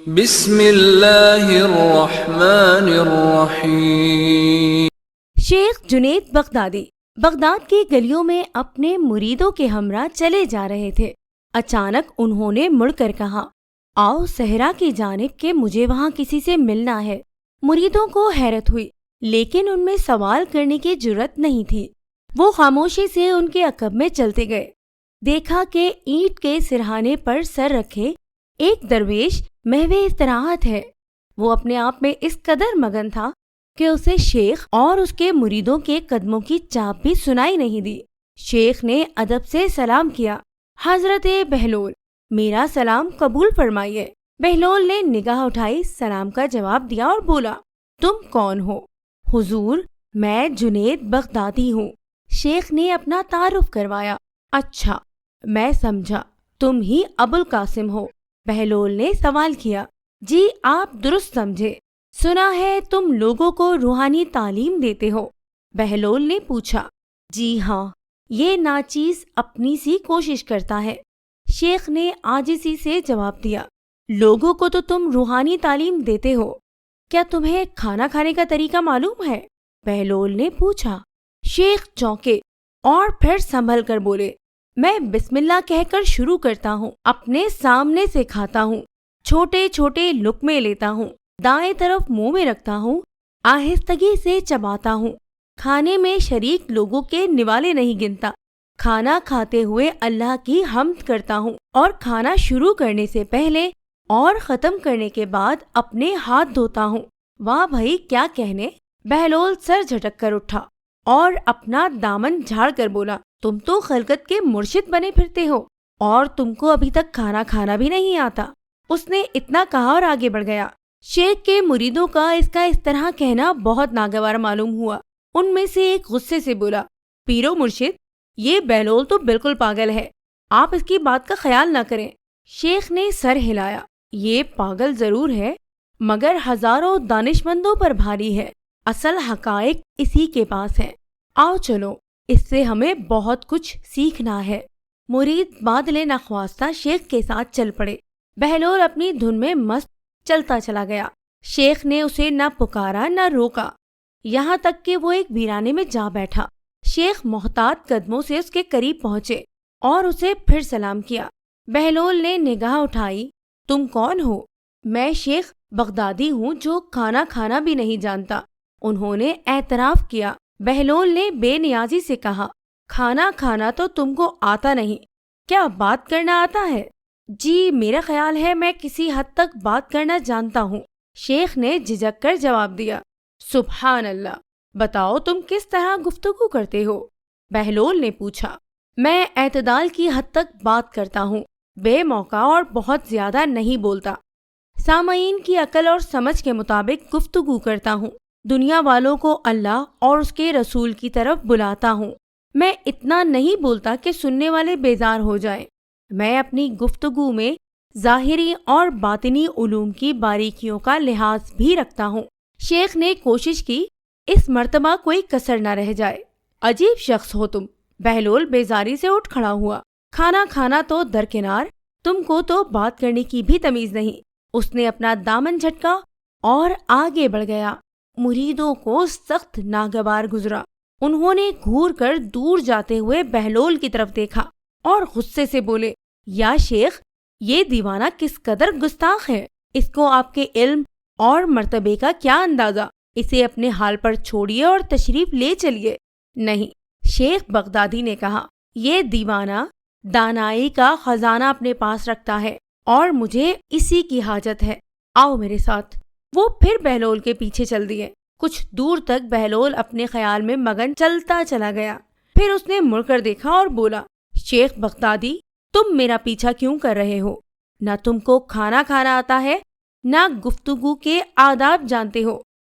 بسم اللہ الرحمن الرحیم۔ شیخ جنید بغدادی بغداد کی گلیوں میں اپنے مریدوں کے ہمراہ چلے جا رہے تھے۔ اچانک انہوں نے مڑ کر کہا، آؤ صحرا کی جانب کہ مجھے وہاں کسی سے ملنا ہے۔ مریدوں کو حیرت ہوئی، لیکن ان میں سوال کرنے کی جرأت نہیں تھی۔ وہ خاموشی سے ان کے عقب میں چلتے گئے۔ دیکھا کہ اینٹ کے سرہانے پر سر رکھے ایک درویش محو استراحت ہے۔ وہ اپنے آپ میں اس قدر مگن تھا کہ اسے شیخ اور اس کے مریدوں کے قدموں کی چاپ بھی سنائی نہیں دی۔ شیخ نے ادب سے سلام کیا، حضرت بہلول، میرا سلام قبول فرمائیے۔ بہلول نے نگاہ اٹھائی، سلام کا جواب دیا اور بولا، تم کون ہو؟ حضور، میں جنید بغدادی ہوں۔ شیخ نے اپنا تعارف کروایا۔ اچھا، میں سمجھا، تم ہی ابو القاسم ہو۔ بہلول نے سوال کیا، جی آپ درست سمجھے، سنا ہے تم لوگوں کو روحانی تعلیم دیتے ہو۔ بہلول نے پوچھا، جی ہاں، یہ ناچیز اپنی سی کوشش کرتا ہے۔ شیخ نے عاجزی سے جواب دیا، لوگوں کو تو تم روحانی تعلیم دیتے ہو، کیا تمہیں کھانا کھانے کا طریقہ معلوم ہے؟ بہلول نے پوچھا۔ شیخ چونکے اور پھر سنبھل کر بولے، میں بسم اللہ کہہ کر شروع کرتا ہوں، اپنے سامنے سے کھاتا ہوں، چھوٹے چھوٹے لقمے لیتا ہوں، دائیں طرف منہ میں رکھتا ہوں، آہستگی سے چباتا ہوں، کھانے میں شریک لوگوں کے نوالے نہیں گنتا، کھانا کھاتے ہوئے اللہ کی حمد کرتا ہوں، اور کھانا شروع کرنے سے پہلے اور ختم کرنے کے بعد اپنے ہاتھ دھوتا ہوں۔ واہ بھائی، کیا کہنے! بہلول سر جھٹک کر اٹھا اور اپنا دامن جھاڑ کر بولا، تم تو خلقت کے مرشد بنے پھرتے ہو، اور تم کو ابھی تک کھانا کھانا بھی نہیں آتا۔ اس نے اتنا کہا اور آگے بڑھ گیا۔ شیخ کے مریدوں کا اس طرح کہنا بہت ناگوار معلوم ہوا۔ ان میں سے ایک غصے سے بولا، پیرو مرشد، یہ بہلول تو بالکل پاگل ہے، آپ اس کی بات کا خیال نہ کریں۔ شیخ نے سر ہلایا، یہ پاگل ضرور ہے، مگر ہزاروں دانشمندوں پر بھاری ہے، اصل حقائق اسی کے پاس ہے۔ آؤ چلو، اس سے ہمیں بہت کچھ سیکھنا ہے۔ مرید بادل نخواستہ شیخ کے ساتھ چل پڑے۔ بہلول اپنی دھن میں مست چلتا چلا گیا۔ شیخ نے اسے نہ پکارا نہ روکا، یہاں تک کہ وہ ایک ویرانے میں جا بیٹھا۔ شیخ محتاط قدموں سے اس کے قریب پہنچے اور اسے پھر سلام کیا۔ بہلول نے نگاہ اٹھائی، تم کون ہو؟ میں شیخ بغدادی ہوں جو کھانا کھانا بھی نہیں جانتا۔ انہوں نے اعتراف کیا۔ بہلول نے بے نیازی سے کہا، کھانا کھانا تو تم کو آتا نہیں، کیا بات کرنا آتا ہے؟ جی میرا خیال ہے میں کسی حد تک بات کرنا جانتا ہوں۔ شیخ نے جھجک کر جواب دیا، سبحان اللہ، بتاؤ تم کس طرح گفتگو کرتے ہو؟ بہلول نے پوچھا۔ میں اعتدال کی حد تک بات کرتا ہوں، بے موقع اور بہت زیادہ نہیں بولتا، سامعین کی عقل اور سمجھ کے مطابق گفتگو کرتا ہوں، دنیا والوں کو اللہ اور اس کے رسول کی طرف بلاتا ہوں۔ میں اتنا نہیں بولتا کہ سننے والے بیزار ہو جائیں۔ میں اپنی گفتگو میں ظاہری اور باطنی علوم کی باریکیوں کا لحاظ بھی رکھتا ہوں۔ شیخ نے کوشش کی اس مرتبہ کوئی کسر نہ رہ جائے۔ عجیب شخص ہو تم۔ بہلول بیزاری سے اٹھ کھڑا ہوا۔ کھانا کھانا تو درکنار، تم کو تو بات کرنے کی بھی تمیز نہیں۔ اس نے اپنا دامن جھٹکا اور آگے بڑھ گیا۔ مریدوں کو سخت ناگوار گزرا۔ انہوں نے گھور کر دور جاتے ہوئے بہلول کی طرف دیکھا اور غصے سے بولے، یا شیخ، یہ دیوانہ کس قدر گستاخ ہے، اس کو آپ کے علم اور مرتبے کا کیا اندازہ، اسے اپنے حال پر چھوڑیے اور تشریف لے چلیے۔ نہیں، شیخ بغدادی نے کہا، یہ دیوانہ دانائی کا خزانہ اپنے پاس رکھتا ہے اور مجھے اسی کی حاجت ہے، آؤ میرے ساتھ۔ وہ پھر بہلول کے پیچھے چل دیے۔ کچھ دور تک بہلول اپنے خیال میں مگن چلتا چلا گیا، پھر اس نے مڑ کر دیکھا اور بولا، شیخ بغدادی، تم میرا پیچھا کیوں کر رہے ہو؟ نہ تم کو کھانا کھانا آتا ہے، نہ گفتگو کے آداب جانتے ہو،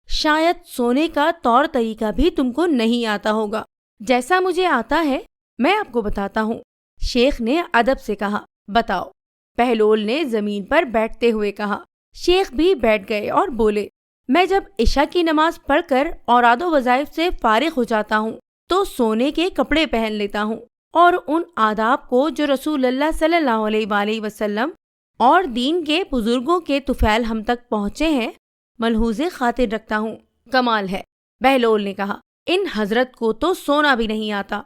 شاید سونے کا طور طریقہ بھی تم کو نہیں آتا ہوگا۔ جیسا مجھے آتا ہے میں آپ کو بتاتا ہوں۔ شیخ نے ادب سے کہا، بتاؤ۔ بہلول نے زمین پر بیٹھتے ہوئے کہا۔ شیخ بھی بیٹھ گئے اور بولے، میں جب عشاء کی نماز پڑھ کر اوراد و وظائف سے فارغ ہو جاتا ہوں تو سونے کے کپڑے پہن لیتا ہوں اور ان آداب کو جو رسول اللہ صلی اللہ علیہ وآلہ وسلم اور دین کے بزرگوں کے طفیل ہم تک پہنچے ہیں، ملحوظ خاطر رکھتا ہوں۔ کمال ہے، بہلول نے کہا، ان حضرت کو تو سونا بھی نہیں آتا۔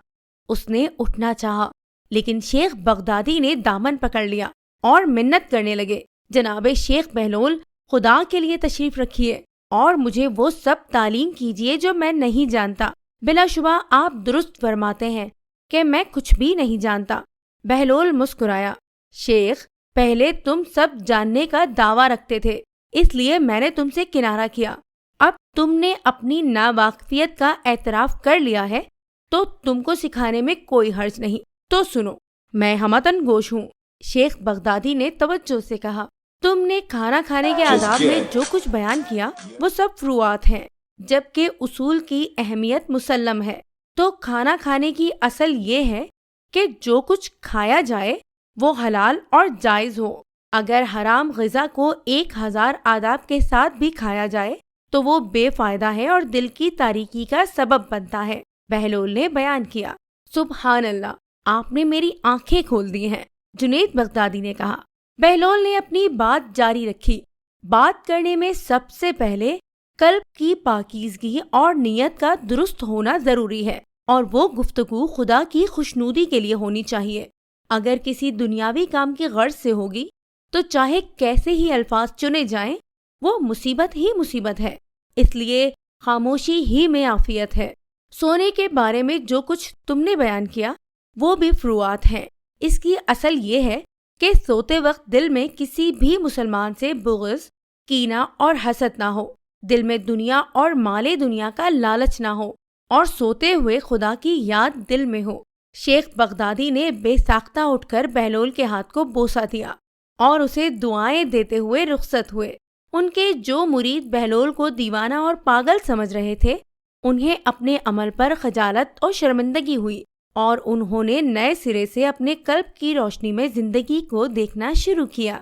اس نے اٹھنا چاہا لیکن شیخ بغدادی نے دامن پکڑ لیا اور منت کرنے لگے، جناب شیخ بہلول، خدا کے لیے تشریف رکھیے اور مجھے وہ سب تعلیم کیجیے جو میں نہیں جانتا۔ بلا شبہ آپ درست فرماتے ہیں کہ میں کچھ بھی نہیں جانتا۔ بہلول مسکرایا، شیخ، پہلے تم سب جاننے کا دعویٰ رکھتے تھے، اس لیے میں نے تم سے کنارہ کیا۔ اب تم نے اپنی ناواقفیت کا اعتراف کر لیا ہے تو تم کو سکھانے میں کوئی حرج نہیں۔ تو سنو، میں ہمتن گوش ہوں۔ شیخ بغدادی نے توجہ سے کہا، تم نے کھانا کھانے کے آداب میں جو کچھ بیان کیا وہ سب فروعات ہیں، جبکہ اصول کی اہمیت مسلم ہے۔ تو کھانا کھانے کی اصل یہ ہے کہ جو کچھ کھایا جائے وہ حلال اور جائز ہو۔ اگر حرام غذا کو 1000 آداب کے ساتھ بھی کھایا جائے تو وہ بے فائدہ ہے اور دل کی تاریکی کا سبب بنتا ہے۔ بہلول نے بیان کیا، سبحان اللہ، آپ نے میری آنکھیں کھول دی ہیں، جنید بغدادی نے کہا۔ بہلول نے اپنی بات جاری رکھی، بات کرنے میں سب سے پہلے قلب کی پاکیزگی اور نیت کا درست ہونا ضروری ہے، اور وہ گفتگو خدا کی خوشنودی کے لیے ہونی چاہیے۔ اگر کسی دنیاوی کام کی غرض سے ہوگی تو چاہے کیسے ہی الفاظ چنے جائیں وہ مصیبت ہی مصیبت ہے، اس لیے خاموشی ہی میں عافیت ہے۔ سونے کے بارے میں جو کچھ تم نے بیان کیا وہ بھی فروعات ہیں۔ اس کی اصل یہ ہے کہ سوتے وقت دل میں کسی بھی مسلمان سے بغض، کینہ اور حسد نہ ہو، دل میں دنیا اور مال دنیا کا لالچ نہ ہو، اور سوتے ہوئے خدا کی یاد دل میں ہو۔ شیخ بغدادی نے بے ساختہ اٹھ کر بہلول کے ہاتھ کو بوسہ دیا اور اسے دعائیں دیتے ہوئے رخصت ہوئے۔ ان کے جو مرید بہلول کو دیوانہ اور پاگل سمجھ رہے تھے انہیں اپنے عمل پر خجالت اور شرمندگی ہوئی، اور انہوں نے نئے سرے سے اپنے قلب کی روشنی میں زندگی کو دیکھنا شروع کیا۔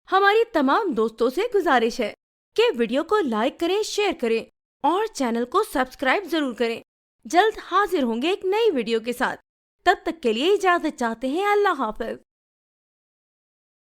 ہماری تمام دوستوں سے گزارش ہے کہ ویڈیو کو لائک کریں، شیئر کریں اور چینل کو سبسکرائب ضرور کریں۔ جلد حاضر ہوں گے ایک نئی ویڈیو کے ساتھ، تب تک کے لیے اجازت چاہتے ہیں۔ اللہ حافظ۔